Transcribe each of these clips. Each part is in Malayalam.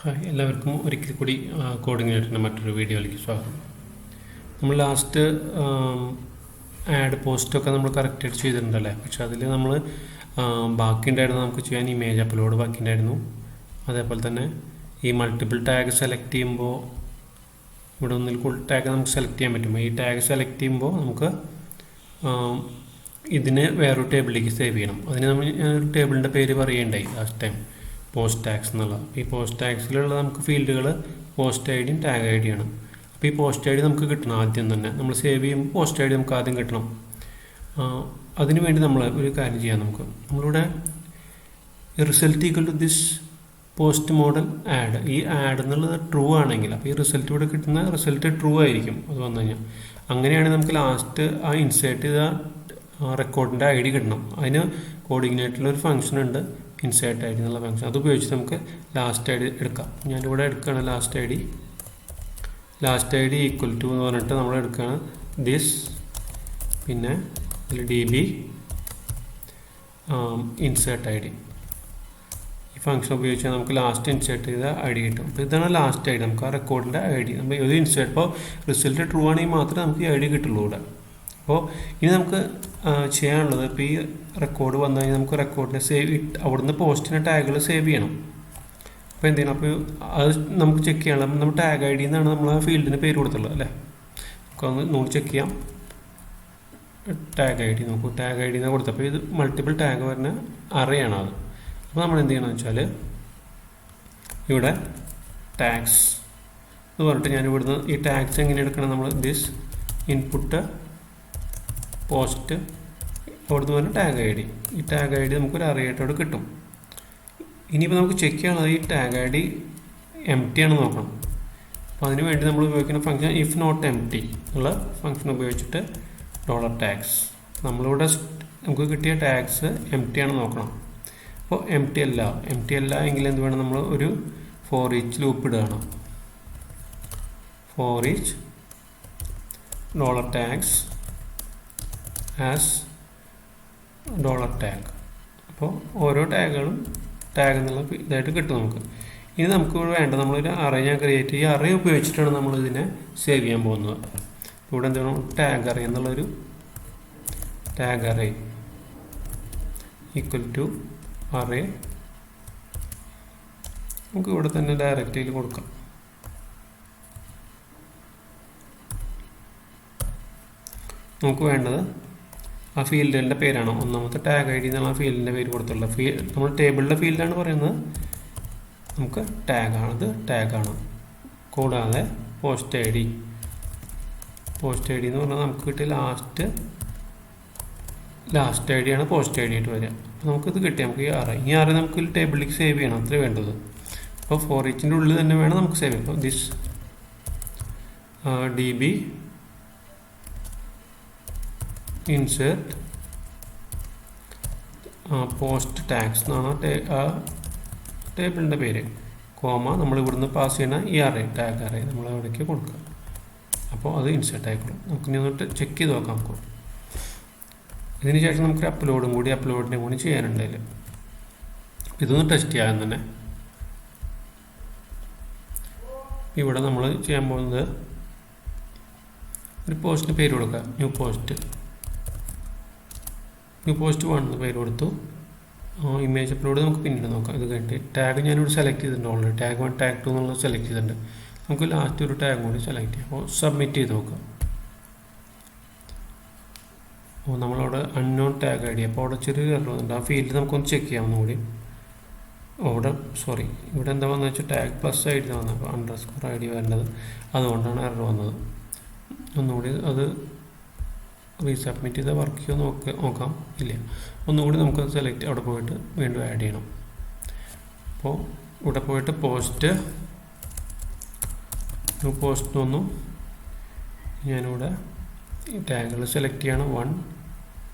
ഹായ് എല്ലാവർക്കും ഒരിക്കൽ കൂടി കോഡിങ്ങിനായിട്ടിൻ്റെ മറ്റൊരു വീഡിയോയിലേക്ക് സ്വാഗതം. നമ്മൾ ലാസ്റ്റ് ആഡ് പോസ്റ്റൊക്കെ നമ്മൾ കറക്റ്റായിട്ട് ചെയ്തിട്ടുണ്ടല്ലേ, പക്ഷെ അതിൽ നമ്മൾ ബാക്കി ഉണ്ടായിരുന്നു നമുക്ക് ചെയ്യാൻ ഇമേജ് അപ്ലോഡ് ബാക്കി ഉണ്ടായിരുന്നു. അതേപോലെ തന്നെ ഈ മൾട്ടിപ്പിൾ ടാഗ് സെലക്ട് ചെയ്യുമ്പോൾ ഇവിടെ ഒന്നിൽ കൂടുതൽ ടാഗ് നമുക്ക് സെലക്ട് ചെയ്യാൻ പറ്റും. ഈ ടാഗ് സെലക്ട് ചെയ്യുമ്പോൾ നമുക്ക് ഇതിന് വേറൊരു ടേബിളിലേക്ക് സേവ് ചെയ്യണം. അതിന് നമ്മൾ ഞാനൊരു ടേബിളിൻ്റെ പേര് പറയുകയുണ്ടായി ലാസ്റ്റ് ടൈം, പോസ്റ്റ് ടാഗ്സ് എന്നുള്ളത്. അപ്പോൾ ഈ പോസ്റ്റ് ടാഗ്സിലുള്ള നമുക്ക് ഫീൽഡുകൾ പോസ്റ്റ് ഐ ഡിയും ടാഗ് ഐ ഡിയാണ്. അപ്പോൾ ഈ പോസ്റ്റ് ഐ ഡി നമുക്ക് കിട്ടണം ആദ്യം തന്നെ. നമ്മൾ സേവ് ചെയ്യുമ്പോൾ പോസ്റ്റ് ഐ ഡി നമുക്ക് ആദ്യം കിട്ടണം. അതിനു വേണ്ടി നമ്മൾ ഒരു കാര്യം ചെയ്യാം. നമ്മളിവിടെ result equal to this post model add, ഈ ആഡ് എന്നുള്ളത് ട്രൂ ആണെങ്കിൽ, അപ്പോൾ ഈ റിസൾട്ട് ഇവിടെ കിട്ടുന്ന റിസൾട്ട് ട്രൂ ആയിരിക്കും അത് വന്നു കഴിഞ്ഞാൽ. അങ്ങനെയാണെങ്കിൽ നമുക്ക് ലാസ്റ്റ് ആ ഇൻസേർട്ട് ചെയ്ത റെക്കോർഡിൻ്റെ ഐ ഡി കിട്ടണം. അതിന് കോഡിങ്ങിനായിട്ടുള്ളൊരു ഫംഗ്ഷൻ ഉണ്ട്, ഇൻസേർട്ട് ഐ ഡി എന്നുള്ള ഫംഗ്ഷൻ. അത് ഉപയോഗിച്ച് നമുക്ക് ലാസ്റ്റ് ഐ ഡി എടുക്കാം. ഞാനിവിടെ എടുക്കുകയാണ് last ID. Last ID equal to എന്ന് പറഞ്ഞിട്ട് നമ്മൾ എടുക്കുകയാണ് ദിസ്, പിന്നെ ഇതിൽ DB insert ID. ഈ ഫംഗ്ഷൻ ഉപയോഗിച്ചാൽ നമുക്ക് ലാസ്റ്റ് ഇൻസേർട്ട് ചെയ്ത ഐ ഡി കിട്ടും. അപ്പോൾ ഇതാണ് ലാസ്റ്റ് ഐ ഡി, നമുക്ക് ആ റെക്കോർഡിൻ്റെ ഐ ഡി. നമ്മൾ ഇത് ഇൻസേർട്ട്, ഇപ്പോൾ റിസൾട്ട് ട്രൂ ആണെങ്കിൽ മാത്രമേ നമുക്ക് ഈ ഐ ഡി കിട്ടുള്ളൂ ഇവിടെ. അപ്പോൾ ഇനി നമുക്ക് ചെയ്യാനുള്ളത്, ഇപ്പോൾ ഈ റെക്കോർഡ് വന്നു കഴിഞ്ഞാൽ നമുക്ക് റെക്കോർഡിനെ സേവ് അവിടുന്ന് പോസ്റ്റിൻ്റെ ടാഗുകൾ സേവ് ചെയ്യണം. അപ്പോൾ എന്ത് ചെയ്യണം, അപ്പോൾ അത് നമുക്ക് ചെക്ക് ചെയ്യണം. നമ്മൾ ടാഗ് ഐ ഡി എന്നാണ് നമ്മൾ ആ ഫീൽഡിന് പേര് കൊടുത്തുള്ളത് അല്ലേ. നമുക്കൊന്ന് നോക്കി ചെക്ക് ചെയ്യാം. ടാഗ് ഐ ഡി നോക്കൂ, ടാഗ് ഐ ഡി എന്നാണ് കൊടുത്തത്. അപ്പോൾ ഇത് മൾട്ടിപ്പിൾ ടാഗ് വരുന്ന അറയാണ് അത്. അപ്പോൾ നമ്മൾ എന്ത് ചെയ്യണമെന്ന് വെച്ചാൽ ഇവിടെ ടാഗ്സ് എന്ന് പറഞ്ഞിട്ട് ഞാൻ ഇവിടുന്ന് ഈ ടാഗ്സ് എങ്ങനെ എടുക്കണം, നമ്മൾ ദിസ് ഇൻപുട്ട് പോസ്റ്റ് അവിടുന്ന് പറഞ്ഞ ടാഗ് ഐ ഡി. ഈ ടാഗ് ഐ ഡി നമുക്കൊരു അറിയായിട്ടോട് കിട്ടും. ഇനിയിപ്പോൾ നമുക്ക് ചെക്ക് ചെയ്യാനുള്ളത് ഈ tag ID empty ആണെന്ന് നോക്കണം. അപ്പോൾ അതിന് വേണ്ടി നമ്മൾ ഉപയോഗിക്കുന്ന function if not empty എന്നുള്ള ഫംഗ്ഷൻ ഉപയോഗിച്ചിട്ട് $ടാഗ്സ്, നമ്മളിവിടെ നമുക്ക് കിട്ടിയ ടാഗ്സ് എം ടി ആണെന്ന് നോക്കണം. അപ്പോൾ എം ടി അല്ല എങ്കിൽ എന്ത് വേണം, നമ്മൾ ഒരു ഫോർ ഈച്ച് ലൂപ്പ് ഇടുകയാണ്. For each $tags as $tag. അപ്പോൾ ഓരോ ടാഗുകളും ടാഗ് എന്നുള്ള ഇതായിട്ട് കിട്ടും നമുക്ക്. ഇനി നമുക്ക് വേണ്ട, നമ്മളൊരു അറേ ഞാൻ ക്രിയേറ്റ് ചെയ്യുക. അറേ ഉപയോഗിച്ചിട്ടാണ് നമ്മൾ ഇതിനെ സേവ് ചെയ്യാൻ പോകുന്നത്. ഇവിടെ എന്താണ് ടാഗ് അറേ എന്നുള്ളൊരു tag array equal to array നമുക്ക് ഇവിടെ തന്നെ ഡയറക്റ്റിൽ കൊടുക്കാം. നമുക്ക് വേണ്ടത് ആ ഫീൽഡിൻ്റെ പേരാണ്. ഒന്നാമത്തെ ടാഗ് ഐ ഡി എന്നുള്ള ഫീൽഡിൻ്റെ പേര് കൊടുത്തുള്ള നമ്മൾ ടേബിളിലെ ഫീൽഡാണ് പറയുന്നത്. നമുക്ക് ടാഗാണത്, ടാഗാണ്. കൂടാതെ പോസ്റ്റ് ഐ ഡി എന്ന് പറഞ്ഞാൽ നമുക്ക് കിട്ടിയ ലാസ്റ്റ് ഐ ഡിയാണ് പോസ്റ്റ് ഐ ഡി ആയിട്ട് വരിക. അപ്പോൾ നമുക്കിത് കിട്ടി, നമുക്ക് ഈ അറേ നമുക്ക് ടേബിളിലേക്ക് സേവ് ചെയ്യണം, അത്രേ വേണ്ടത്. അപ്പോൾ ഫോർ ഈച്ചിൻ്റെ ഉള്ളിൽ തന്നെ വേണം നമുക്ക് സേവ് ചെയ്യാം. അപ്പോൾ this D B insert post tags എന്നാണ് ടേബിളിൻ്റെ പേര്, കോമ നമ്മൾ ഇവിടുന്ന് പാസ് ചെയ്യുന്ന ഈ അറേ ടാഗ് അറേ നമ്മൾ അവിടേക്ക് കൊടുക്കുക. അപ്പോൾ അത് ഇൻസേർട്ട് ആയിക്കോളും. നമുക്ക് ഇനി ഒന്നിട്ട് ചെക്ക് ചെയ്ത് നോക്കാം. നമുക്ക് ഇതിന് ശേഷം നമുക്ക് അപ്ലോഡിൻ്റെ കൂടി ചെയ്യാനുണ്ട്. അതിൽ ഇതൊന്ന് ടെസ്റ്റ് ചെയ്യാൻ തന്നെ ഇവിടെ നമ്മൾ ചെയ്യാൻ പോകുന്നത് ഒരു പോസ്റ്റിന് പേര് കൊടുക്കുക. ന്യൂ പോസ്റ്റ് 1 എന്ന് പേര് കൊടുത്തു. ഇമേജ് അപ്ലോഡ് നമുക്ക് പിന്നീട് നോക്കാം. ഇത് കഴിഞ്ഞിട്ട് ടാഗ് ഞാനിവിടെ സെലക്ട് ചെയ്തിട്ടുണ്ട് ഓൾറെഡി. ടാഗ് 1 ടാഗ് 2 എന്നുള്ളത് സെലക്ട് ചെയ്തിട്ടുണ്ട്. നമുക്ക് ലാസ്റ്റ് ഒരു ടാഗ് കൂടി സെലക്ട് ചെയ്യാം. അപ്പോൾ സബ്മിറ്റ് ചെയ്ത് നോക്കാം. അപ്പോൾ നമ്മളവിടെ അൺനോൺ ടാഗ് ഐ ഡി, അപ്പോൾ അവിടെ ചെറിയൊരു എറർ വന്നിട്ടുണ്ട്. ആ ഫീൽഡ് നമുക്കൊന്ന് ചെക്ക് ചെയ്യാം ഒന്നുകൂടി. ഇവിടെ എന്താ വന്നത് വെച്ചാൽ ടാഗ് പ്ലസ് ഐ ഡി വന്നത്, അപ്പോൾ അണ്ടർസ്കോർ ഐ ഡി വരേണ്ടത്, അതുകൊണ്ടാണ് എറർ വന്നത്. ഒന്നുകൂടി അത് റീസബ്മിറ്റ് ചെയ്താൽ വർക്ക് ചെയ്യുമോ നോക്കാം. ഇല്ല, ഒന്നുകൂടി നമുക്ക് സെലക്ട് അവിടെ പോയിട്ട് വീണ്ടും ആഡ് ചെയ്യണം. അപ്പോൾ ഇവിടെ പോയിട്ട് പോസ്റ്റ് വന്നു. ഞാനിവിടെ ഈ ടാഗുകൾ സെലക്ട് ചെയ്യണം. 1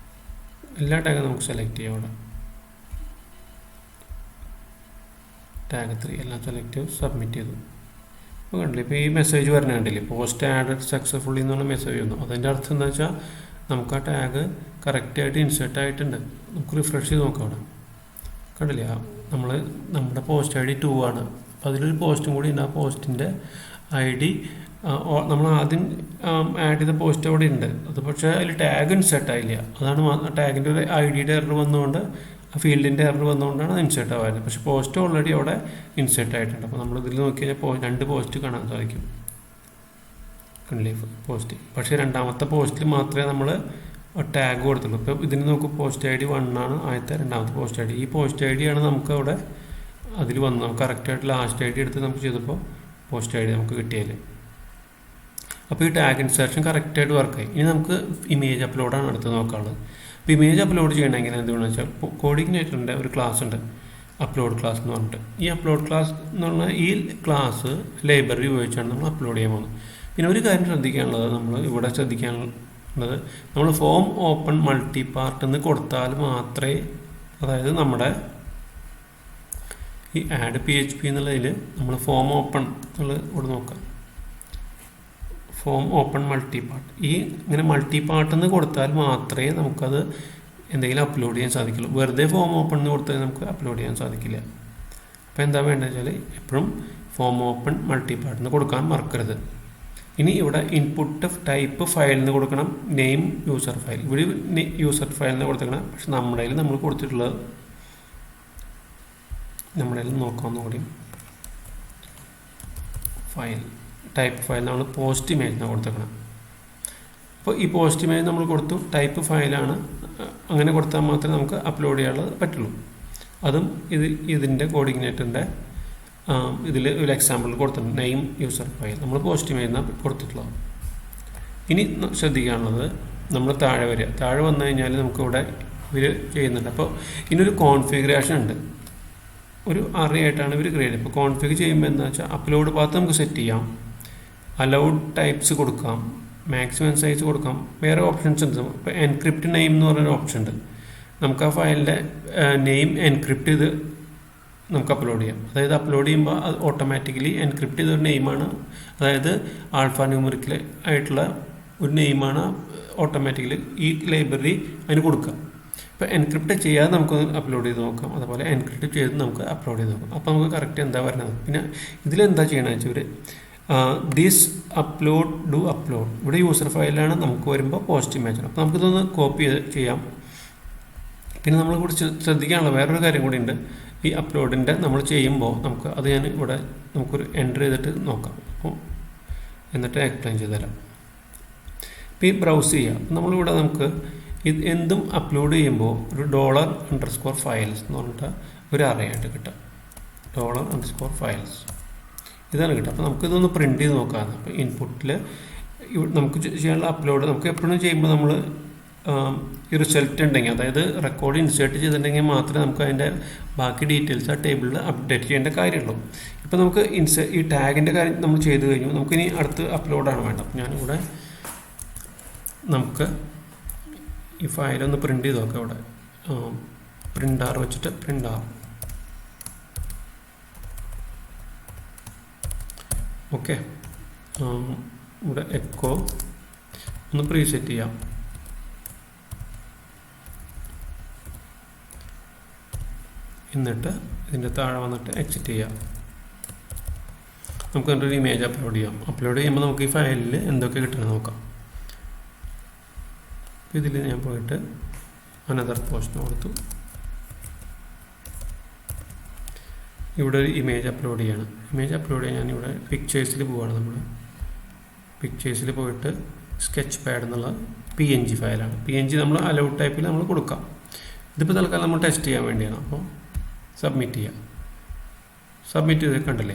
എല്ലാ ടാഗും നമുക്ക് സെലക്ട് ചെയ്യാം. അവിടെ ടാഗ് 3 എല്ലാം സെലക്ട് ചെയ്ത് സബ്മിറ്റ് ചെയ്തു. അപ്പോൾ കണ്ടില്ല, ഇപ്പോൾ ഈ മെസ്സേജ് വരണ കണ്ടില്ലേ, പോസ്റ്റ് ആഡഡ് സക്സസ്ഫുള്ളി എന്നുള്ള മെസ്സേജ് വന്നു. അതിൻ്റെ അർത്ഥം എന്താ വെച്ചാൽ നമുക്ക് ആ ടാഗ് കറക്റ്റായിട്ട് ഇൻസേർട്ട് ആയിട്ടുണ്ട്. നമുക്ക് റിഫ്രഷ് ചെയ്ത് നോക്കാം. അവിടെ കണ്ടില്ലേ, നമ്മുടെ പോസ്റ്റ് ഐ ഡി 2 ആണ്. അതിലൊരു പോസ്റ്റും കൂടി ഉണ്ട്. ആ പോസ്റ്റിൻ്റെ ID നമ്മൾ ആദ്യം ആഡ് ചെയ്ത പോസ്റ്റ് അവിടെ ഉണ്ട്. അത് പക്ഷേ അതിൽ ടാഗ് ഇൻസേർട്ട് ആയില്ല. അതാണ് ടാഗിൻ്റെ ഒരു ID-യുടെ എറർ വന്നുകൊണ്ട്, ആ ഫീൽഡിൻ്റെ എറർ വന്നുകൊണ്ടാണ് അത് ഇൻസേർട്ട് ആവായത്. പക്ഷേ പോസ്റ്റ് ഓൾറെഡി അവിടെ ഇൻസേർട്ട് ആയിട്ടുണ്ട്. അപ്പോൾ നമ്മളിതിൽ നോക്കി കഴിഞ്ഞാൽ 2 പോസ്റ്റ് കാണാൻ സാധിക്കും. കണ്ടില്ലേ പോസ്റ്റ്. പക്ഷേ രണ്ടാമത്തെ പോസ്റ്റിൽ മാത്രമേ നമ്മൾ ടാഗ് കൊടുത്തുള്ളൂ. ഇപ്പോൾ ഇതിന് നോക്കും പോസ്റ്റ് ID 1 ആണ് ആദ്യത്തെ, രണ്ടാമത്തെ പോസ്റ്റ് ID. ഈ പോസ്റ്റ് ID ആണ് നമുക്ക് അവിടെ അതിൽ വന്നത്. നമുക്ക് കറക്റ്റായിട്ട് ലാസ്റ്റ് ID എടുത്ത് നമുക്ക് ചെയ്തപ്പോൾ പോസ്റ്റ് ID നമുക്ക് കിട്ടിയാൽ. അപ്പോൾ ഈ ടാഗ് ഇൻസേർഷൻ കറക്റ്റായിട്ട് വർക്കായി. ഇനി നമുക്ക് ഇമേജ് അപ്ലോഡാണ് അടുത്ത് നോക്കാനുള്ളത്. അപ്പോൾ ഇമേജ് അപ്ലോഡ് ചെയ്യണമെങ്കിൽ എന്തുകൊണ്ടെന്ന് വെച്ചാൽ കോർഡിനേറ്ററിൻ്റെ ഒരു ക്ലാസ് ഉണ്ട്, അപ്ലോഡ് ക്ലാസ് എന്ന് പറഞ്ഞിട്ട്. ഈ അപ്ലോഡ് ക്ലാസ് എന്ന് പറഞ്ഞാൽ ഈ ക്ലാസ് ലൈബ്രറി ഉപയോഗിച്ചാണ് നമ്മൾ അപ്ലോഡ് ചെയ്യാൻ പോകുന്നത്. പിന്നെ ഒരു കാര്യം ശ്രദ്ധിക്കാനുള്ളത്, നമ്മൾ ഇവിടെ ശ്രദ്ധിക്കാനുള്ളത്, നമ്മൾ ഫോം ഓപ്പൺ മൾട്ടി പാർട്ട് എന്ന് കൊടുത്താൽ മാത്രമേ, അതായത് നമ്മുടെ ഈ ആഡ് PHP എന്നുള്ളതിൽ നമ്മൾ ഫോം ഓപ്പൺ എന്നുള്ളത് ഇവിടെ നോക്കാം. ഫോം ഓപ്പൺ മൾട്ടി പാർട്ട്, ഈ ഇങ്ങനെ മൾട്ടി പാർട്ട് എന്ന് കൊടുത്താൽ മാത്രമേ നമുക്കത് എന്തെങ്കിലും അപ്ലോഡ് ചെയ്യാൻ സാധിക്കുള്ളൂ. വെറുതെ ഫോം ഓപ്പൺ എന്ന് കൊടുത്താൽ നമുക്ക് അപ്ലോഡ് ചെയ്യാൻ സാധിക്കില്ല. അപ്പോൾ എന്താ വേണ്ടത് വെച്ചാൽ എപ്പോഴും ഫോം ഓപ്പൺ മൾട്ടി പാർട്ട് എന്ന് കൊടുക്കാൻ മറക്കരുത്. ഇനി ഇവിടെ ഇൻപുട്ട് ടൈപ്പ് ഫയൽ എന്ന് കൊടുക്കണം, നെയിം യൂസർ ഫയൽ. ഇവിടെ യൂസർ ഫയൽ എന്ന് കൊടുത്തേക്കണം. പക്ഷെ നമ്മുടെ കയ്യിൽ നമ്മൾ കൊടുത്തിട്ടുള്ളത്, നമ്മുടെ കയ്യിൽ നോക്കാവുന്ന കൂടി ഫയൽ ടൈപ്പ് ഫയൽ നമ്മൾ പോസ്റ്റ് ഇമേജ് എന്നാണ് കൊടുത്തേക്കണം. അപ്പോൾ ഈ പോസ്റ്റ് ഇമേജ് നമ്മൾ കൊടുത്തു, ടൈപ്പ് ഫയലാണ്. അങ്ങനെ കൊടുത്താൽ മാത്രമേ നമുക്ക് അപ്ലോഡ് ചെയ്യാനുള്ളത് പറ്റുള്ളൂ. അതും ഇതിൻ്റെ കോർഡിനേറ്ററിൻ്റെ ഇതിൽ ഒരു എക്സാമ്പിൾ കൊടുത്തിട്ടുണ്ട്, നെയിം യൂസർ ഫയൽ. നമ്മൾ പോസ്റ്റ് ഇമേജ് എന്നാണ് കൊടുത്തിട്ടുള്ളത്. ഇനി ശ്രദ്ധിക്കാനുള്ളത്, നമ്മൾ താഴെ വരിക. താഴെ വന്നു കഴിഞ്ഞാൽ നമുക്കിവിടെ ഇവർ ചെയ്യുന്നുണ്ട്. അപ്പോൾ ഇതിനൊരു കോൺഫിഗറേഷൻ ഉണ്ട്, ഒരു അറേ ആയിട്ടാണ് ഇവർ ക്രിയേറ്റ് ചെയ്യുന്നത്. ഇപ്പോൾ കോൺഫിഗ് ചെയ്യുമ്പോൾ എന്താ വെച്ചാൽ അപ്ലോഡ് പാത്ത് നമുക്ക് സെറ്റ് ചെയ്യാം, അലൗഡ് ടൈപ്സ് കൊടുക്കാം, മാക്സിമം സൈസ് കൊടുക്കാം, വേറെ ഓപ്ഷൻസ് ഉണ്ട്. ഇപ്പോൾ എൻക്രിപ്റ്റ് നെയിം എന്ന് പറഞ്ഞൊരു ഓപ്ഷൻ ഉണ്ട്. നമുക്ക് ആ ഫയലിൻ്റെ നെയിം എൻക്രിപ്റ്റ് ചെയ്ത് നമുക്ക് അപ്ലോഡ് ചെയ്യാം. അതായത് അപ്ലോഡ് ചെയ്യുമ്പോൾ അത് ഓട്ടോമാറ്റിക്കലി എൻക്രിപ്റ്റ് ചെയ്തൊരു നെയിമാണ്, അതായത് ആൽഫ ന്യൂമറിക്കൽ ആയിട്ടുള്ള ഒരു നെയിമാണ് ഓട്ടോമാറ്റിക്കലി ഈ ലൈബ്രറി അതിന് കൊടുക്കുക. ഇപ്പോൾ എൻക്രിപ്റ്റ് ചെയ്യാതെ നമുക്ക് അപ്ലോഡ് ചെയ്ത് നോക്കാം, അതുപോലെ എൻക്രിപ്റ്റ് ചെയ്ത് നമുക്ക് അപ്ലോഡ് ചെയ്ത് നോക്കാം. അപ്പോൾ നമുക്ക് കറക്റ്റ് എന്താ വരുന്നത്. പിന്നെ ഇതിലെന്താ ചെയ്യണമെന്ന് വെച്ചാൽ ഇവർ ദിസ് അപ്ലോഡ് ഡു അപ്ലോഡ്, ഇവിടെ യൂസർ ഫയലാണ്, നമുക്ക് വരുമ്പോൾ പോസ്റ്റ് ഇമേജാണ്. അപ്പോൾ നമുക്കിതൊന്ന് കോപ്പി ചെയ്യാം. പിന്നെ നമ്മൾ കൂടി ശ്രദ്ധിക്കാനുള്ള വേറൊരു കാര്യം കൂടി ഉണ്ട്. ഈ അപ്ലോഡിൻ്റെ നമ്മൾ ചെയ്യുമ്പോൾ നമുക്ക് അത് ഞാൻ ഇവിടെ നമുക്കൊരു എൻ്റർ ചെയ്തിട്ട് നോക്കാം. അപ്പോൾ എന്നിട്ട് എക്സ്പ്ലെയിൻ ചെയ്ത് തരാം. ഇപ്പോൾ ഈ ബ്രൗസ് ചെയ്യാം. നമ്മളിവിടെ നമുക്ക് ഇത് എന്തും അപ്ലോഡ് ചെയ്യുമ്പോൾ ഒരു $_ഫയൽസ് എന്ന് പറഞ്ഞിട്ട് ഒരു അറയായിട്ട് കിട്ടും. $_ഫയൽസ് ഇതാണ് കിട്ടുക. അപ്പോൾ നമുക്കിതൊന്ന് പ്രിൻറ്റ് ചെയ്ത് നോക്കാം. അപ്പോൾ ഇൻപുട്ടിൽ നമുക്ക് ചെയ്യാനുള്ള അപ്ലോഡ് നമുക്ക് എപ്പോഴും ചെയ്യുമ്പോൾ നമ്മൾ ഈ റിസൾട്ട് ഉണ്ടെങ്കിൽ, അതായത് റെക്കോർഡ് ഇൻസേർട്ട് ചെയ്തിട്ടുണ്ടെങ്കിൽ മാത്രമേ നമുക്ക് അതിൻ്റെ ബാക്കി ഡീറ്റെയിൽസ് ആ ടേബിളിൽ അപ്ഡേറ്റ് ചെയ്യേണ്ട കാര്യമുള്ളൂ. ഇപ്പോൾ നമുക്ക് ഈ ടാഗിൻ്റെ കാര്യം നമ്മൾ ചെയ്ത് കഴിഞ്ഞു. നമുക്കിനി അടുത്ത് അപ്ലോഡാണ് വേണ്ടത്. അപ്പോൾ ഞാനിവിടെ നമുക്ക് ഈ ഫയലൊന്ന് പ്രിൻ്റ് ചെയ്ത് നോക്കാം. ഇവിടെ പ്രിൻ്റ് ആർ വെച്ചിട്ട് പ്രിൻ്റ് ആർ, ഓക്കെ. ഇവിടെ എക്കോ ഒന്ന് പ്രീസെറ്റ് ചെയ്യാം. എന്നിട്ട് ഇതിൻ്റെ താഴെ വന്നിട്ട് എക്സിറ്റ് ചെയ്യാം. നമുക്ക് ഒരു ഇമേജ് അപ്ലോഡ് ചെയ്യാം. അപ്ലോഡ് ചെയ്യുമ്പോൾ നമുക്ക് ഈ ഫയലിൽ എന്തൊക്കെ കിട്ടണം നോക്കാം. ഇതിൽ ഞാൻ പോയിട്ട് അനദർ പോസ്റ്റ് കൊടുത്തു. ഇവിടെ ഒരു ഇമേജ് അപ്ലോഡ് ചെയ്യണം. ഇമേജ് അപ്ലോഡ് ചെയ്യാൻ ഞാനിവിടെ പിക്ചേഴ്സിൽ പോവുകയാണ്. നമ്മൾ പിക്ചേഴ്സിൽ പോയിട്ട് സ്കെച്ച് പാഡ് എന്നുള്ള PNG ഫയലാണ്. PNG നമ്മൾ അലൗഡ് ടൈപ്പിൽ നമ്മൾ കൊടുക്കാം. ഇതിപ്പോൾ തൽക്കാലം നമ്മൾ ടെസ്റ്റ് ചെയ്യാൻ വേണ്ടിയാണ്. അപ്പോൾ സബ്മിറ്റ് ചെയ്യാം. സബ്മിറ്റ് ചെയ്ത് കണ്ടില്ലേ,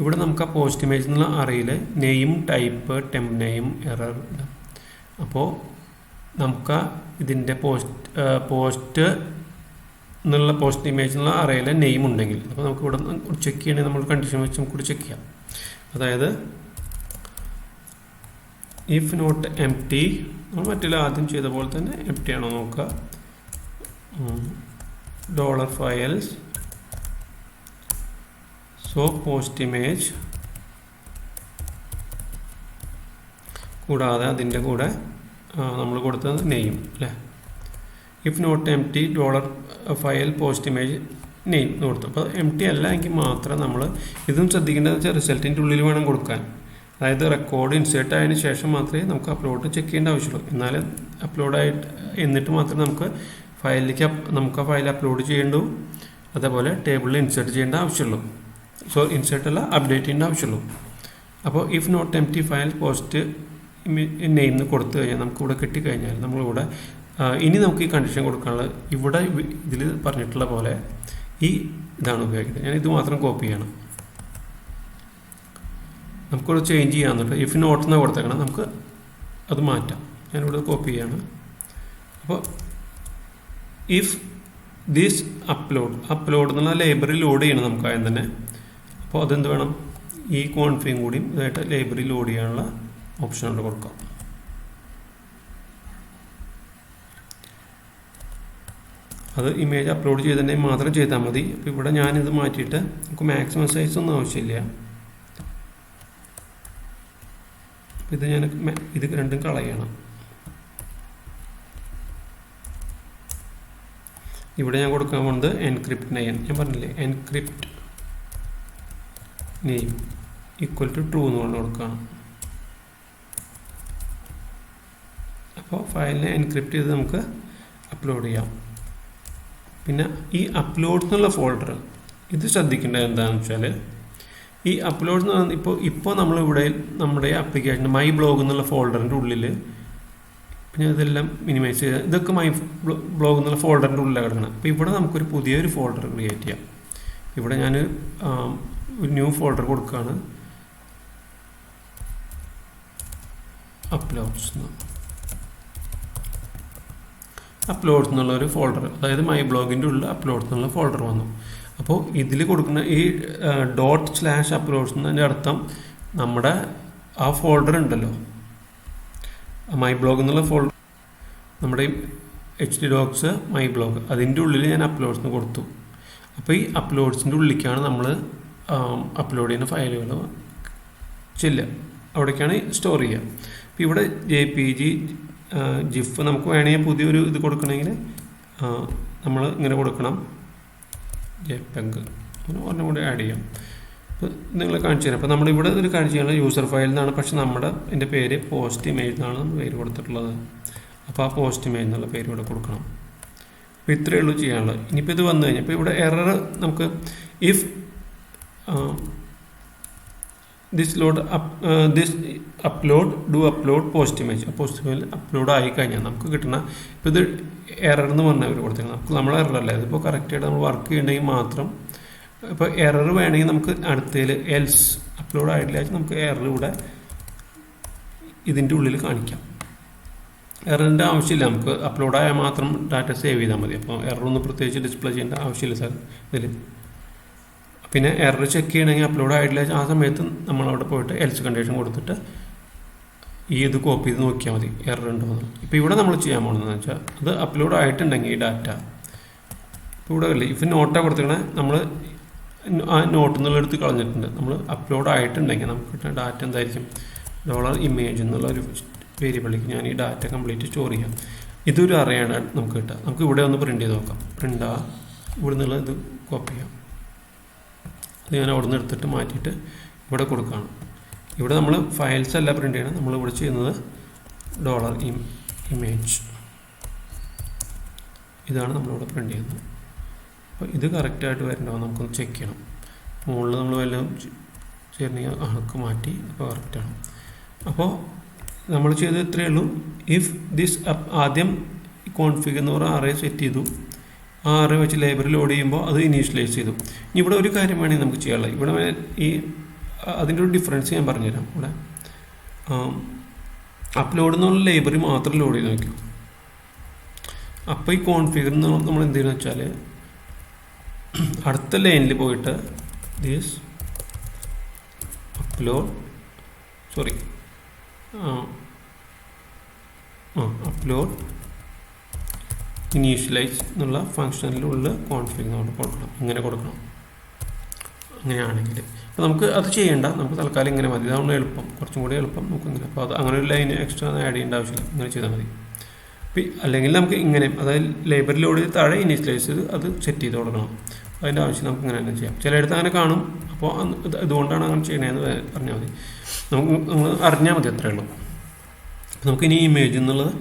ഇവിടെ നമുക്ക് ആ പോസ്റ്റ് ഇമേജ് എന്നുള്ള അറയിൽ name, type, temp name, error. അപ്പോൾ നമുക്ക് ഇതിൻ്റെ പോസ്റ്റ് എന്നുള്ള പോസ്റ്റ് ഇമേജ് എന്നുള്ള അറയിലെ നെയിം ഉണ്ടെങ്കിൽ, അപ്പോൾ നമുക്ക് ഇവിടെ ചെക്ക് ചെയ്യണമെങ്കിൽ നമ്മൾ കണ്ടീഷൻ വെച്ച് നമുക്ക് കൂടി ചെക്ക് ചെയ്യാം. അതായത് ഇഫ് നോട്ട് എംപ്റ്റി, നമ്മൾ മറ്റുള്ള ആദ്യം ചെയ്ത പോലെ തന്നെ എംപ്റ്റി ആണോ നോക്കുക. $_ഫയൽസ്, സോ പോസ്റ്റ് ഇമേജ്, കൂടാതെ അതിൻ്റെ കൂടെ നമ്മൾ കൊടുത്തത് നെയിം അല്ലേ. If not empty $_file post image name എന്ന് കൊടുത്തു. അപ്പോൾ എം ടി അല്ല എങ്കിൽ മാത്രം നമ്മൾ ഇതും ശ്രദ്ധിക്കേണ്ടത് വെച്ചാൽ റിസൾട്ടിൻ്റെ ഉള്ളിൽ വേണം കൊടുക്കാൻ. അതായത് റെക്കോർഡ് ഇൻസേർട്ട് ആയതിനു ശേഷം മാത്രമേ നമുക്ക് അപ്ലോഡ് ചെക്ക് ചെയ്യേണ്ട ആവശ്യമുള്ളൂ. എന്നാലും അപ്ലോഡായിട്ട് എന്നിട്ട് മാത്രമേ നമുക്ക് ആ ഫയൽ അപ്ലോഡ് ചെയ്യേണ്ടൂ, അതേപോലെ ടേബിളിൽ ഇൻസേർട്ട് ചെയ്യേണ്ട ആവശ്യമുള്ളൂ. ഇൻസേർട്ട് അല്ല, അപ്ഡേറ്റ് ചെയ്യേണ്ട ആവശ്യമുള്ളൂ. അപ്പോൾ if not empty file post name എന്ന് കൊടുത്തു കഴിഞ്ഞാൽ നമുക്കിവിടെ കിട്ടിക്കഴിഞ്ഞാൽ നമ്മളിവിടെ ഇനി നമുക്ക് ഈ കണ്ടീഷൻ കൊടുക്കാനുള്ളത് ഇവിടെ ഇതിൽ പറഞ്ഞിട്ടുള്ള പോലെ ഇതാണ് ഉപയോഗിക്കുന്നത്. ഞാൻ ഇത് മാത്രം കോപ്പി ചെയ്യണം. നമുക്കിവിടെ ചേഞ്ച് ചെയ്യാമെന്നുണ്ട്. ഇഫ് നോട്ട് എന്ന് കൊടുത്തേക്കണം, നമുക്ക് അത് മാറ്റാം. ഞാനിവിടെ കോപ്പി ചെയ്യാണ്. അപ്പോൾ ഇഫ് ദിസ് അപ്ലോഡ് എന്നുള്ള ലൈബ്രറി ലോഡ് ചെയ്യണം നമുക്ക് ആദ്യം തന്നെ. അപ്പോൾ അതെന്ത് വേണം, ഈ കോൺഫിഗും കൂടിയും ഇതായിട്ട് ലൈബ്രറി ലോഡ് ചെയ്യാനുള്ള ഓപ്ഷൻ അവിടെ കൊടുക്കാം. അത് ഇമേജ് അപ്ലോഡ് ചെയ്തിട്ടുണ്ടെങ്കിൽ മാത്രം ചെയ്താൽ മതി. അപ്പോൾ ഇവിടെ ഞാനിത് മാറ്റിയിട്ട് നമുക്ക് മാക്സിമം സൈസ് ഒന്നും ആവശ്യമില്ല. ഇത് ഇത് രണ്ടും കളയണം. ഇവിടെ ഞാൻ കൊടുക്കാൻ പോകുന്നത് എൻക്രിപ്റ്റ് നെയിം. ഞാൻ പറഞ്ഞില്ലേ, encrypt name equal to true എന്ന് പറഞ്ഞ് കൊടുക്കണം. അപ്പോൾ ഫയലിനെ എൻക്രിപ്റ്റ് ചെയ്ത് നമുക്ക് അപ്ലോഡ് ചെയ്യാം. പിന്നെ ഈ അപ്ലോഡ് എന്നുള്ള ഫോൾഡർ, ഇത് ശ്രദ്ധിക്കേണ്ടത് എന്താണെന്ന് വെച്ചാൽ, ഈ അപ്ലോഡ് എന്ന് പറഞ്ഞാൽ ഇപ്പോൾ നമ്മളിവിടെ നമ്മുടെ ആപ്ലിക്കേഷൻ മൈ ബ്ലോഗ് എന്നുള്ള ഫോൾഡറിൻ്റെ ഉള്ളിൽ, പിന്നെ ഇതെല്ലാം മിനിമൈസ് ചെയ്ത് ഇതൊക്കെ മൈ ബ്ലോഗ് എന്നുള്ള ഫോൾഡറിൻ്റെ ഉള്ളിലാണ് കിടക്കണം. അപ്പോൾ ഇവിടെ നമുക്കൊരു പുതിയൊരു ഫോൾഡർ ക്രിയേറ്റ് ചെയ്യാം. ഇവിടെ ഞാൻ ഒരു ന്യൂ ഫോൾഡർ കൊടുക്കുകയാണ്, അപ്ലോഡ്സ് എന്നുള്ളൊരു ഫോൾഡർ. അതായത് മൈ ബ്ലോഗിൻ്റെ ഉള്ളിൽ അപ്ലോഡ്സ് എന്നുള്ള ഫോൾഡർ വന്നു. അപ്പോൾ ഇതിൽ കൊടുക്കുന്ന ഈ ./uploads എന്നതിൻ്റെ അർത്ഥം നമ്മുടെ ആ ഫോൾഡർ ഉണ്ടല്ലോ, മൈ ബ്ലോഗ് എന്നുള്ള ഫോൾഡർ, നമ്മുടെ HD docs മൈ ബ്ലോഗ്, അതിൻ്റെ ഉള്ളിൽ ഞാൻ അപ്ലോഡ്സ് എന്ന് കൊടുത്തു. അപ്പോൾ ഈ അപ്ലോഡ്സിൻ്റെ ഉള്ളിലേക്കാണ് നമ്മൾ അപ്ലോഡ് ചെയ്യുന്ന ഫയലുകൾ ചെല്ലുക, അവിടേക്കാണ് സ്റ്റോർ ചെയ്യുക. അപ്പോൾ ഇവിടെ JPG ജിഫ് നമുക്ക് വേണമെങ്കിൽ പുതിയൊരു ഇത് കൊടുക്കണമെങ്കിൽ നമ്മൾ ഇങ്ങനെ കൊടുക്കണം, JPEG ഒരെണ്ണം കൂടി ആഡ് ചെയ്യാം. അപ്പോൾ നിങ്ങൾ കാണിച്ചു തരാം. അപ്പോൾ നമ്മളിവിടെ ഒരു കാണിച്ചു ചെയ്യാനുള്ള യൂസർ ഫയൽ എന്നാണ്, പക്ഷേ എൻ്റെ പേര് പോസ്റ്റ് ഇമേജ് എന്നാണ് നമ്മൾ പേര് കൊടുത്തിട്ടുള്ളത്. അപ്പോൾ ആ പോസ്റ്റ് ഇമേജ് എന്നുള്ള പേര് ഇവിടെ കൊടുക്കണം. അപ്പോൾ ഇത്രയേ ഉള്ളൂ ചെയ്യാനുള്ളത്. ഇനിയിപ്പോൾ ഇത് വന്നു കഴിഞ്ഞാൽ ഇപ്പോൾ ഇവിടെ എറർ നമുക്ക് if this upload post image upload ആയി കഴിഞ്ഞാൽ നമുക്ക് കിട്ടുന്ന, ഇപ്പോൾ ഇത് എറർ എന്ന് പറഞ്ഞാൽ അവർ കൊടുത്തിട്ടുണ്ട്. നമ്മൾ എററല്ല, ഇതിപ്പോൾ കറക്റ്റായിട്ട് നമ്മൾ വർക്ക് ചെയ്യണമെങ്കിൽ മാത്രം. ഇപ്പോൾ എറർ വേണമെങ്കിൽ നമുക്ക് അടുത്തതിൽ എൽസ് അപ്ലോഡ് ആയിട്ടില്ല നമുക്ക് എറർ ഇവിടെ ഇതിൻ്റെ ഉള്ളിൽ കാണിക്കാം. എററിൻ്റെ ആവശ്യമില്ല, നമുക്ക് അപ്ലോഡായാൽ മാത്രം ഡാറ്റ സേവ് ചെയ്താൽ മതി. അപ്പോൾ എററൊന്നും പ്രത്യേകിച്ച് ഡിസ്പ്ലേ ചെയ്യേണ്ട ആവശ്യമില്ല സാർ ഇതിൽ. പിന്നെ എറർ ചെക്ക് ചെയ്യണമെങ്കിൽ അപ്ലോഡ് ആയിട്ടില്ല ആ സമയത്ത് നമ്മളവിടെ പോയിട്ട് എൽസ് കണ്ടീഷൻ കൊടുത്തിട്ട് ഇത് കോപ്പി ചെയ്ത് നോക്കിയാൽ മതി എറർ ഉണ്ടോ എന്ന്. ഇപ്പോൾ ഇവിടെ നമ്മൾ ചെയ്യാൻ പോകുന്നതെന്ന് വെച്ചാൽ അത് അപ്ലോഡ് ആയിട്ടുണ്ടെങ്കിൽ ഈ ഡാറ്റ ഇവിടെ അല്ലേ ഇഫ് നോട്ടാണ് കൊടുത്തിക്കണേ, നമ്മൾ ആ നോട്ട് എന്നുള്ളടുത്ത് കളഞ്ഞിട്ടുണ്ട്. നമ്മൾ അപ്ലോഡ് ആയിട്ടുണ്ടെങ്കിൽ നമുക്ക് കിട്ടുന്ന ഡാറ്റ എന്തായിരിക്കും, $image എന്നുള്ളൊരു വേരിയബിളിലേക്ക് ഞാൻ ഈ ഡാറ്റ കംപ്ലീറ്റ് സ്റ്റോർ ചെയ്യാം. ഇതൊരു അറയാണ് നമുക്ക് കിട്ടുക. നമുക്ക് ഇവിടെ ഒന്ന് പ്രിൻ്റ് ചെയ്ത് നോക്കാം. ഇവിടെ നിന്നുള്ള ഇത് കോപ്പി ചെയ്യാം. ഇത് ഞാൻ അവിടെ നിന്ന് എടുത്തിട്ട് മാറ്റിയിട്ട് ഇവിടെ കൊടുക്കുകയാണ്. ഇവിടെ നമ്മൾ ഫയൽസ് അല്ല പ്രിൻ്റ് ചെയ്യണം, നമ്മളിവിടെ ചെയ്യുന്നത് $image ഇതാണ് നമ്മളിവിടെ പ്രിൻ്റ് ചെയ്യുന്നത്. അപ്പോൾ ഇത് കറക്റ്റായിട്ട് വരണ്ടോ നമുക്കൊന്ന് ചെക്ക് ചെയ്യണം. മുകളിൽ നമ്മൾ വല്ലതും ചേർന്നെങ്കിൽ അതൊക്കെ മാറ്റി അപ്പോൾ കറക്റ്റാണ്. അപ്പോൾ നമ്മൾ ചെയ്തത് ഇത്രയേ ഉള്ളൂ. ഇഫ് ദിസ് ആദ്യം കോൺഫിഗ് എന്ന് പറഞ്ഞാൽ അറേ സെറ്റ് ചെയ്തു. ആ അറേ വെച്ച് ലൈബ്രറി ലോഡ് ചെയ്യുമ്പോൾ അത് ഇനീഷ്യലൈസ് ചെയ്തു. ഇനി ഇവിടെ ഒരു കാര്യം വേണമെങ്കിൽ നമുക്ക് ചെയ്യാനുള്ളത്, ഇവിടെ ഈ അതിൻ്റെ ഒരു ഡിഫറൻസ് ഞാൻ പറഞ്ഞുതരാം. ഇവിടെ അപ്ലോഡ് എന്നുള്ള ലൈബ്രറി മാത്രം ലോഡ് ചെയ്ത് നോക്കും. അപ്പോൾ ഈ കോൺഫിഗർ നമ്മൾ എന്ത് ചെയ്യുന്നത് വെച്ചാൽ അടുത്ത ലൈനിൽ പോയിട്ട് ദിസ് അപ്ലോഡ് ഇനീഷ്യലൈസ് എന്നുള്ള ഫംഗ്ഷനിലുള്ള കോൺഫിഗ് നമ്മൾ കൊടുക്കണം. ഇങ്ങനെ കൊടുക്കണം. അങ്ങനെയാണെങ്കിൽ അപ്പോൾ നമുക്ക് അത് ചെയ്യേണ്ട, നമുക്ക് തൽക്കാലം ഇങ്ങനെ മതി. ഇതാണ് എളുപ്പം, കുറച്ചും കൂടി എളുപ്പം നമുക്ക് ഇങ്ങനെ. അപ്പോൾ അത് അങ്ങനെ ഒരു ലൈൻ എക്സ്ട്രാ ആഡ് ചെയ്യേണ്ട ആവശ്യമില്ല, ഇങ്ങനെ ചെയ്താൽ മതി. അല്ലെങ്കിൽ നമുക്ക് ഇങ്ങനെ, അതായത് ലൈബ്രറി ലോഡ് ചെയ്ത് താഴെ ഇനീഷ്യലൈസ് ചെയ്ത് അത് സെറ്റ് ചെയ്ത് കൊടുക്കണം. അതിൻ്റെ ആവശ്യം നമുക്ക് ഇങ്ങനെ തന്നെ ചെയ്യാം. ചിലയിടത്ത് അങ്ങനെ കാണും. അപ്പോൾ ഇതുകൊണ്ടാണ് അങ്ങനെ ചെയ്യണതെന്ന് പറഞ്ഞാൽ മതി. നമ്മൾ അറിഞ്ഞാൽ മതി, അത്രയേ ഉള്ളൂ. നമുക്കിനി ഇമേജ് എന്നുള്ളത്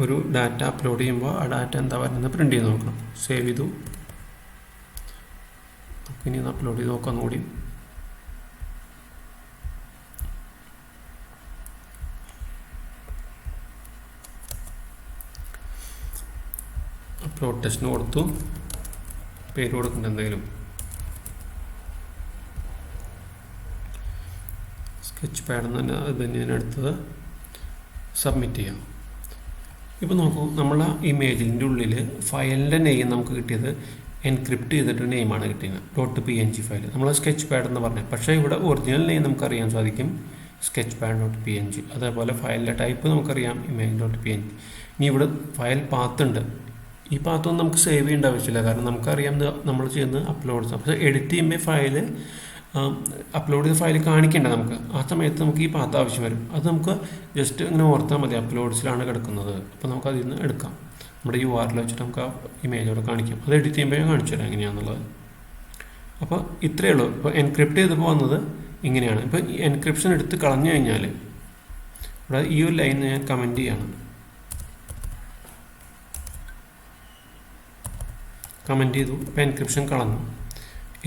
ഒരു ഡാറ്റ അപ്ലോഡ് ചെയ്യുമ്പോൾ ആ ഡാറ്റ എന്താ പറയുന്നത് പ്രിൻ്റ് ചെയ്ത് നോക്കണം. സേവ് ചെയ്തു. നമുക്കിനി ഒന്ന് അപ്ലോഡ് ചെയ്ത് നോക്കാം കൂടി. അപ്ലോഡ് ടെസ്റ്റിന് കൊടുത്തു. പേര് കൊടുക്കേണ്ട എന്തെങ്കിലും സ്കെച്ച് പാഡ് തന്നെ അത് തന്നെയാണ് എടുത്തത്. സബ്മിറ്റ് ചെയ്യാം. ഇപ്പോൾ നോക്കൂ, നമ്മളെ ഇമേജിൻ്റെ ഉള്ളിൽ ഫയലിൻ്റെ നെയിം നമുക്ക് കിട്ടിയത് എൻക്രിപ്റ്റ് ചെയ്തിട്ട് നെയിമാണ് കിട്ടിയത്, .png ഫയൽ. നമ്മൾ സ്കെച്ച് പാഡ് എന്ന് പറഞ്ഞത്. പക്ഷേ ഇവിടെ ഒറിജിനൽ നെയിം നമുക്കറിയാൻ സാധിക്കും, സ്കെച്ച് പാഡ് .png. അതേപോലെ ഫയലിൻ്റെ ടൈപ്പ് നമുക്കറിയാം, image.png. ഇനി ഇവിടെ ഫയൽ പാത്ത് ഉണ്ട്. ഈ പാത്തൊന്നും നമുക്ക് സേവ് ചെയ്യേണ്ട ആവശ്യമില്ല, കാരണം നമുക്കറിയാം നമ്മൾ ചെയ്യുന്നത് അപ്ലോഡ്സ്. പക്ഷേ എഡിറ്റ് ചെയ്യുമ്പോൾ ഫയൽ അപ്ലോഡ് ചെയ്ത ഫയൽ കാണിക്കേണ്ട നമുക്ക്. ആ സമയത്ത് നമുക്ക് ഈ പാത്ത് ആവശ്യം വരും. അത് നമുക്ക് ജസ്റ്റ് ഇങ്ങനെ ഓർത്താൽ മതി, അപ്ലോഡ്സിലാണ് കിടക്കുന്നത്. അപ്പോൾ നമുക്ക് അതിൽ നിന്ന് എടുക്കാം. നമ്മുടെ URL വെച്ചിട്ട് നമുക്ക് ആ ഇമേജ് അവിടെ കാണിക്കാം. അത് എഡിറ്റ് ചെയ്യുമ്പോൾ ഞാൻ കാണിച്ചു തരാം എങ്ങനെയാണെന്നുള്ളത്. അപ്പോൾ ഇത്രയേ ഉള്ളൂ. ഇപ്പോൾ എൻക്രിപ്റ്റ് ചെയ്തപ്പോൾ വന്നത് ഇങ്ങനെയാണ്. ഇപ്പോൾ എൻക്രിപ്ഷൻ എടുത്ത് കളഞ്ഞു കഴിഞ്ഞാൽ ഇവിടെ ഈ ഒരു ലൈൻ ഞാൻ കമൻറ്റ് ചെയ്യണം. കമൻറ്റ് ചെയ്തു. ഇപ്പോൾ എൻക്രിപ്ഷൻ കളഞ്ഞു.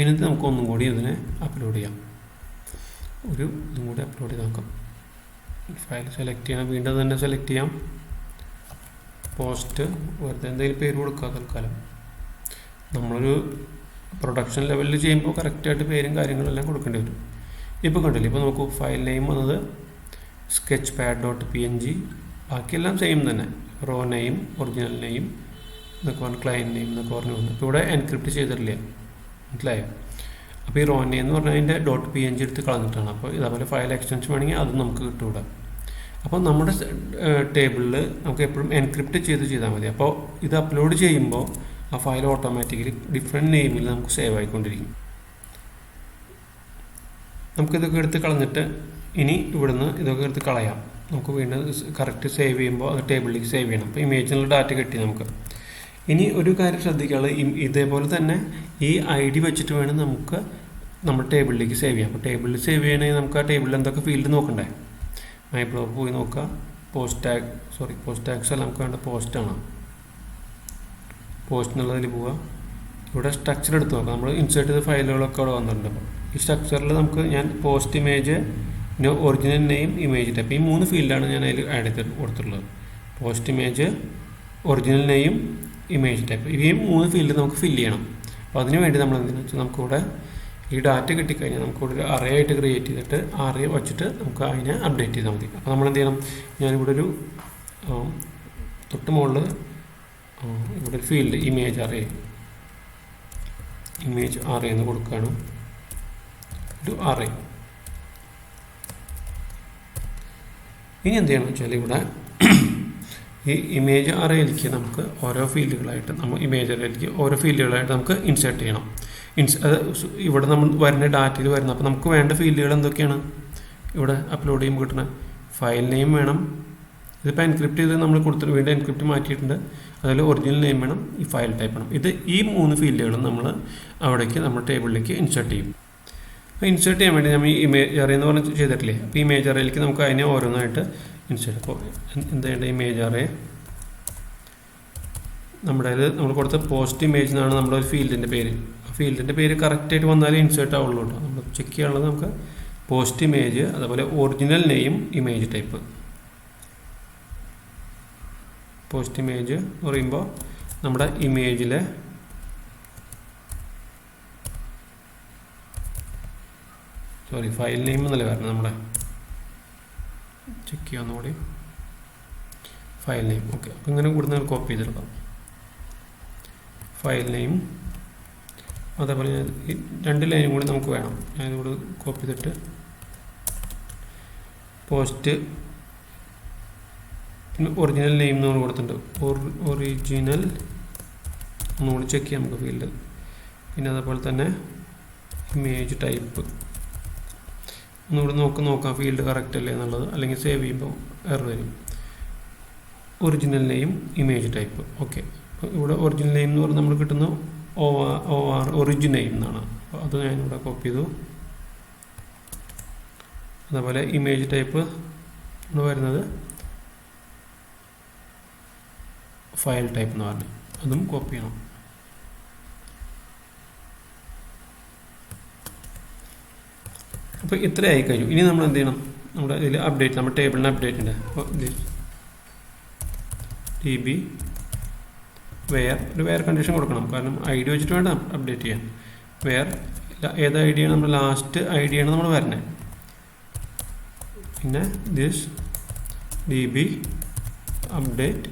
എന്നിട്ട് നമുക്ക് ഒന്നും കൂടി ഇതിനെ അപ്ലോഡ് ചെയ്യാം. ഇതും കൂടി അപ്ലോഡ് ചെയ്ത് നോക്കാം. ഫയൽ സെലക്ട് ചെയ്യണം. വീണ്ടും തന്നെ സെലക്ട് ചെയ്യാം. പോസ്റ്റ് വെറുതെ എന്തെങ്കിലും പേര് കൊടുക്കുക തൽക്കാലം. നമ്മളൊരു പ്രൊഡക്ഷൻ ലെവലിൽ ചെയ്യുമ്പോൾ കറക്റ്റായിട്ട് പേരും കാര്യങ്ങളെല്ലാം കൊടുക്കേണ്ടി വരും. ഇപ്പോൾ കണ്ടില്ലേ, ഇപ്പോൾ നോക്കൂ, ഫയൽ നെയിം വന്നത് സ്കെച്ച് പാഡ് .png. ബാക്കിയെല്ലാം സെയിം തന്നെ. റോ നെയിം, ഒറിജിനൽ നെയിം എന്നൊക്കെ പറഞ്ഞ്, ക്ലയൻറ്റ് നെയിം എന്നൊക്കെ പറഞ്ഞു വന്നു. ഇപ്പോൾ ഇവിടെ എൻക്രിപ്റ്റ് ചെയ്തിട്ടില്ല, മനസ്സിലായോ? അപ്പോൾ ഈ റോ നെയിം എന്ന് പറഞ്ഞാൽ അതിൻ്റെ .png എടുത്ത് കളഞ്ഞിട്ടാണ്. അപ്പോൾ ഇതേപോലെ ഫയൽ എക്സ്റ്റൻഷൻ വേണമെങ്കിൽ അതും നമുക്ക് കിട്ടൂടെ. അപ്പോൾ നമ്മുടെ ടേബിളിൽ നമുക്ക് എപ്പോഴും എൻക്രിപ്റ്റ് ചെയ്താൽ മതി. അപ്പോൾ ഇത് അപ്ലോഡ് ചെയ്യുമ്പോൾ ആ ഫയൽ ഓട്ടോമാറ്റിക്കലി ഡിഫറെൻറ്റ് നെയിമിൽ നമുക്ക് സേവ് ആയിക്കൊണ്ടിരിക്കും. നമുക്കിതൊക്കെ എടുത്ത് കളഞ്ഞിട്ട് ഇനി ഇവിടുന്ന് ഇതൊക്കെ എടുത്ത് കളയാം. നമുക്ക് വീണ്ടും കറക്റ്റ് സേവ് ചെയ്യുമ്പോൾ അത് ടേബിളിലേക്ക് സേവ് ചെയ്യണം. അപ്പോൾ ഇമേജിനുള്ള ഡാറ്റ കിട്ടി നമുക്ക്. ഇനി ഒരു കാര്യം ശ്രദ്ധിക്കാനുള്ളത്, ഇതേപോലെ തന്നെ ഈ ID വെച്ചിട്ട് വേണം നമുക്ക് നമ്മുടെ ടേബിളിലേക്ക് സേവ് ചെയ്യാം. അപ്പോൾ ടേബിളിൽ സേവ് ചെയ്യണമെങ്കിൽ നമുക്ക് ആ ടേബിളിൽ എന്തൊക്കെ ഫീൽഡ് നോക്കണ്ടേ? മൈ ബ്ലോഗ് പോയി നോക്കുക. പോസ്റ്റ് ടാഗ്സ് അല്ല, നമുക്ക് വേണ്ട പോസ്റ്റാണ്. പോസ്റ്റ് എന്നുള്ളതിൽ പോവുക. ഇവിടെ സ്ട്രക്ചർ എടുത്ത് നോക്കാം. നമ്മൾ ഇൻസേർട്ട് ചെയ്ത ഫയലുകളൊക്കെ അവിടെ വന്നിട്ടുണ്ട്. അപ്പോൾ ഈ സ്ട്രക്ചറിൽ നമുക്ക് ഞാൻ പോസ്റ്റ് ഇമേജ്, പിന്നെ ഒറിജിനൽ നെയിം, ഇമേജ് ടൈപ്പ്, ഈ 3 ഫീൽഡാണ് ഞാൻ അതിൽ ആഡ് ചെയ്ത് കൊടുത്തിട്ടുള്ളത്. Post image, original name, image type, ഈ 3 ഫീൽഡ് നമുക്ക് ഫില്ല് ചെയ്യണം. അപ്പോൾ അതിന് വേണ്ടി നമ്മൾ എന്തെന്ന് വെച്ചാൽ നമുക്കിവിടെ ഈ ഡാറ്റ കിട്ടിക്കഴിഞ്ഞാൽ നമുക്കിവിടെ ഒരു അറേ ആയിട്ട് ക്രിയേറ്റ് ചെയ്തിട്ട് അറേ വെച്ചിട്ട് നമുക്ക് അതിനെ അപ്ഡേറ്റ് ചെയ്താൽ മതി. അപ്പോൾ നമ്മൾ എന്ത് ചെയ്യണം, ഞാനിവിടെ ഒരു തൊട്ട് മുകളിൽ ഇവിടെ ഒരു ഫീൽഡ് ഇമേജ് അറേ എന്ന് കൊടുക്കുകയാണ്. ഒരു അറേ. ഇനി എന്ത് ചെയ്യണം വെച്ചാൽ ഇവിടെ ഈ ഇമേജ് അറേയിലേക്ക് നമുക്ക് ഓരോ ഫീൽഡുകളായിട്ട് നമുക്ക് ഇൻസേർട്ട് ചെയ്യണം. അത് ഇവിടെ നമ്മൾ വരുന്ന ഡാറ്റയിൽ വരുന്നത്. അപ്പോൾ നമുക്ക് വേണ്ട ഫീൽഡുകൾ എന്തൊക്കെയാണ്? ഇവിടെ അപ്ലോഡ് ചെയ്യുമ്പോൾ കിട്ടുന്ന ഫയൽ നെയിം വേണം. ഇതിപ്പോൾ എൻക്രിപ്റ്റ് ചെയ്ത് നമ്മൾ കൊടുത്തിട്ട് വീണ്ടും എൻക്രിപ്റ്റ് മാറ്റിയിട്ടുണ്ട്. അതിൽ ഒറിജിനൽ നെയിം വേണം, ഈ ഫയൽ ടൈപ്പ് വേണം. ഈ 3 ഫീൽഡുകളും നമ്മൾ അവിടേക്ക് നമ്മുടെ ടേബിളിലേക്ക് ഇൻസേർട്ട് ചെയ്യും. അപ്പോൾ ഇൻസേർട്ട് ചെയ്യാൻ വേണ്ടി നമ്മൾ ഈ ഇമേജ് അറേ എന്ന് പറഞ്ഞ് ചെയ്തിട്ടില്ലേ, അപ്പോൾ ഇമേജ് അറേയിലേക്ക് നമുക്ക് അതിനെ ഓരോന്നായിട്ട് ഇൻസേർട്ട്. അപ്പോൾ എന്താ ചെയ്യേണ്ട, ഇമേജ് അറേ നമ്മുടെ നമ്മൾ കൊടുത്ത പോസ്റ്റ് ഇമേജ് എന്നാണ് നമ്മുടെ ഒരു ഫീൽഡിൻ്റെ പേര്. ആ ഫീൽഡിൻ്റെ പേര് കറക്റ്റായിട്ട് വന്നാലേ ഇൻസേർട്ട് ആവുള്ളൂ കേട്ടോ. നമ്മൾ ചെക്ക് ചെയ്യാനുള്ളത് നമുക്ക് പോസ്റ്റ് ഇമേജ്, അതുപോലെ original name, image type. Post image എന്ന് പറയുമ്പോൾ നമ്മുടെ ഇമേജിലെ ഫയൽ നെയിം എന്നല്ലേ കാരണം നമ്മുടെ ചെക്ക് ചെയ്യാവുന്ന കൂടി ഫയൽ നെയിം. ഓക്കെ, അപ്പോൾ ഇങ്ങനെ കൂടുതൽ കോപ്പി ചെയ്തെടുക്കാം ഫയൽ നെയിം. അതേപോലെ ഈ 2 ലൈനും കൂടി നമുക്ക് വേണം. ഞാനിവിടെ കോപ്പി ചെയ്തിട്ട് പോസ്റ്റ്, പിന്നെ ഒറിജിനൽ നെയിം എന്ന് കൊടുത്തിട്ടുണ്ട്. ഒറിജിനൽ ഒന്നുകൂടി ചെക്ക് ചെയ്യാം നമുക്ക് ഫീൽഡ്. പിന്നെ അതേപോലെ തന്നെ ഇമേജ് ടൈപ്പ് ഒന്നുകൂടി നോക്കാം ഫീൽഡ് കറക്റ്റ് അല്ലേ എന്നുള്ളത്, അല്ലെങ്കിൽ സേവ് ചെയ്യുമ്പോൾ എറർ വരും. Original name, image type. Okay, അപ്പോൾ ഇവിടെ ഒറിജിനൽ നെയിം എന്ന് പറഞ്ഞാൽ നമ്മൾ കിട്ടുന്ന ഒറിജിനേം എന്നാണ്. അപ്പോൾ അത് ഞാനിവിടെ കോപ്പി ചെയ്തു. അതേപോലെ ഇമേജ് ടൈപ്പ് വരുന്നത് ഫയൽ ടൈപ്പ് എന്ന് പറഞ്ഞു, അതും കോപ്പി ചെയ്യണം. അപ്പോൾ ഇത്രയായി കഴിഞ്ഞു. ഇനി നമ്മൾ എന്ത് ചെയ്യണം, നമ്മുടെ ഇതിൽ അപ്ഡേറ്റ്, നമ്മുടെ ടേബിളിന് അപ്ഡേറ്റ് ഉണ്ട്. അപ്പോൾ DB ഒരു വെയർ കണ്ടീഷൻ കൊടുക്കണം, കാരണം ID വെച്ചിട്ട് വേണം അപ്ഡേറ്റ് ചെയ്യാൻ. ഏത് ID ആണ്, നമ്മുടെ ലാസ്റ്റ് ID ആണ് നമ്മൾ വരുന്നത്. പിന്നെ DB അപ്ഡേറ്റ്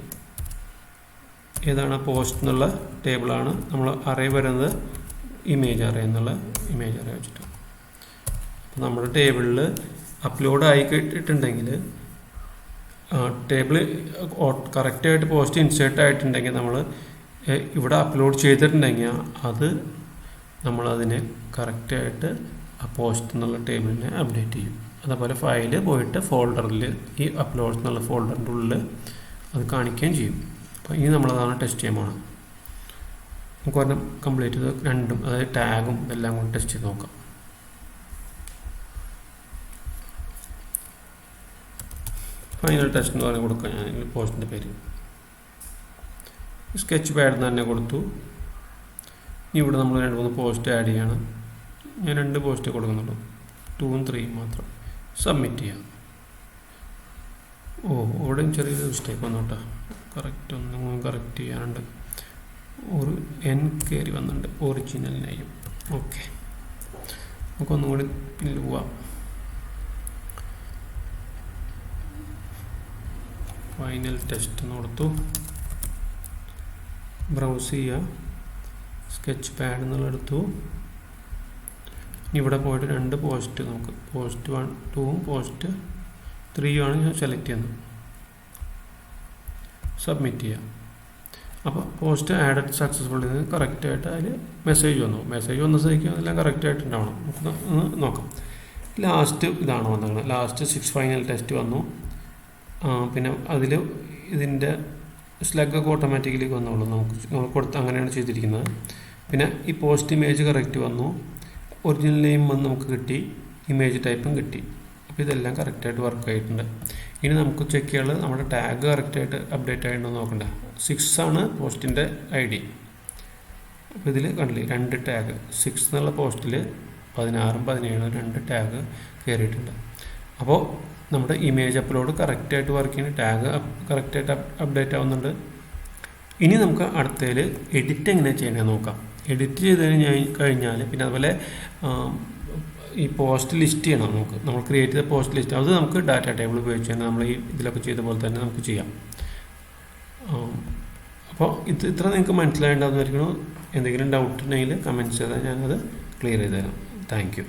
ഏതാണ്, പോസ്റ്റ് എന്നുള്ള ടേബിളാണ് നമ്മൾ അറേ വരുന്നത്, ഇമേജ് അറേ എന്നുള്ള ഇമേജ് അറേ വെച്ചിട്ട്. അപ്പോൾ നമ്മുടെ ടേബിളിൽ അപ്ലോഡ് ആയിക്കിട്ടുണ്ടെങ്കിൽ, ടേബിൾ കറക്റ്റായിട്ട് പോസ്റ്റ് ഇൻസേർട്ട് ആയിട്ടുണ്ടെങ്കിൽ, നമ്മൾ ഇവിടെ അപ്ലോഡ് ചെയ്തിട്ടുണ്ടെങ്കിൽ അത് നമ്മളതിനെ കറക്റ്റായിട്ട് ആ പോസ്റ്റ് എന്നുള്ള ടേബിളിനെ അപ്ഡേറ്റ് ചെയ്യും. അതേപോലെ ഫയല് പോയിട്ട് ഫോൾഡറിൽ, ഈ അപ്ലോഡ് എന്നുള്ള ഫോൾഡറിൻ്റെ ഉള്ളിൽ അത് കാണിക്കുകയും ചെയ്യും. അപ്പോൾ ഇനി നമ്മളതാണ് ടെസ്റ്റ് ചെയ്യാൻ പോകണം. നമുക്ക് പറഞ്ഞാൽ കംപ്ലീറ്റ് ചെയ്ത് രണ്ടും, അതായത് ടാഗും ഇതെല്ലാം കൂടി ടെസ്റ്റ് ചെയ്ത് നോക്കാം. ഫൈനൽ ടെസ്റ്റ് എന്ന് പറഞ്ഞ് കൊടുക്കാം. ഞാൻ പോസ്റ്റിൻ്റെ പേര് സ്കെച്ച് പാഡ് തന്നെ കൊടുത്തു. ഇവിടെ നമ്മൾ 2-3 പോസ്റ്റ് ആഡ് ചെയ്യണം. ഞാൻ 2 പോസ്റ്റ് കൊടുക്കുന്നുള്ളൂ, 2ഉം 3ഉം മാത്രം. സബ്മിറ്റ് ചെയ്യാം. ഇവിടെയും ചെറിയൊരു മിസ്റ്റേക്ക് വന്നു കേട്ടോ. ഒന്നും കറക്റ്റ് ചെയ്യാനുണ്ട്. ഒരു N കയറി വന്നിട്ടുണ്ട്, ഒറിജിനൽ നെയ്യും. ഓക്കെ, നമുക്കൊന്നും കൂടി പിന്നിൽ പോവാം. ഫൈനൽ ടെസ്റ്റ് എന്ന് കൊടുത്തു, ബ്രൗസ് ചെയ്യുക, സ്കെച്ച് പാഡ് എന്നുള്ളെടുത്തു. ഇവിടെ പോയിട്ട് 2 പോസ്റ്റ്, നമുക്ക് പോസ്റ്റ് 1, 2ഉം പോസ്റ്റ് 3ഉം ആണ് ഞാൻ സെലക്ട് ചെയ്യുന്നത്. സബ്മിറ്റ് ചെയ്യാം. അപ്പോൾ പോസ്റ്റ് ആഡഡ് സക്സസ്ഫുൾ എന്ന് കറക്റ്റായിട്ട് അതിൽ മെസ്സേജ് വന്ന സ്ഥിതിക്ക് അതെല്ലാം കറക്റ്റായിട്ടുണ്ടാവണം. നമുക്ക് നോക്കാം. ലാസ്റ്റ് ഇതാണ് വന്നത്, ലാസ്റ്റ് 6 ഫൈനൽ ടെസ്റ്റ് വന്നു. പിന്നെ അതിൽ ഇതിൻ്റെ സ്ലഗൊക്കെ ഓട്ടോമാറ്റിക്കലി വന്നോളൂ, നമുക്ക് കൊടുത്ത് അങ്ങനെയാണ് ചെയ്തിരിക്കുന്നത്. പിന്നെ ഈ പോസ്റ്റ് ഇമേജ് കറക്റ്റ് വന്നു, ഒറിജിനൽ നെയിം വന്ന് നമുക്ക് കിട്ടി, ഇമേജ് ടൈപ്പും കിട്ടി. അപ്പോൾ ഇതെല്ലാം കറക്റ്റായിട്ട് വർക്ക് ആയിട്ടുണ്ട്. ഇനി നമുക്ക് ചെക്ക് ചെയ്യാനുള്ളത് നമ്മുടെ ടാഗ് കറക്റ്റായിട്ട് അപ്ഡേറ്റ് ആയിട്ടുണ്ടോ നോക്കണ്ടേ. 6 ആണ് പോസ്റ്റിൻ്റെ ID. അപ്പോൾ ഇതിൽ കണ്ടില്ലേ 2 ടാഗ്, 6 എന്നുള്ള പോസ്റ്റിൽ 16ഉം 17ഉം 2 ടാഗ് കയറിയിട്ടുണ്ട്. അപ്പോൾ നമ്മുടെ ഇമേജ് അപ്ലോഡ് കറക്റ്റായിട്ട് വർക്ക് ചെയ്യുന്ന, ടാഗ് കറക്റ്റായിട്ട് അപ്ഡേറ്റ് ആവുന്നുണ്ട്. ഇനി നമുക്ക് അടുത്തതിൽ എഡിറ്റ് എങ്ങനെ ചെയ്യണമെന്ന് നോക്കാം. എഡിറ്റ് ചെയ്തതിന് കഴിഞ്ഞാൽ പിന്നെ അതുപോലെ ഈ പോസ്റ്റ് ലിസ്റ്റ് ചെയ്യണം. നമ്മൾ ക്രിയേറ്റ് ചെയ്ത പോസ്റ്റ് ലിസ്റ്റ്, അത് നമുക്ക് ഡാറ്റ ടേബിൾ ഉപയോഗിച്ച് തന്നെ നമ്മൾ ഈ ഇതിലൊക്കെ ചെയ്ത പോലെ തന്നെ നമുക്ക് ചെയ്യാം. അപ്പോൾ ഇത്ര നിങ്ങൾക്ക് മനസ്സിലായിട്ടുണ്ടാകുന്നതായിരിക്കണം. എന്തെങ്കിലും ഡൗട്ട് ഉണ്ടെങ്കിൽ കമൻറ്റ്സ് ചെയ്താൽ ഞാനത് ക്ലിയർ ചെയ്ത് തരാം. Thank you.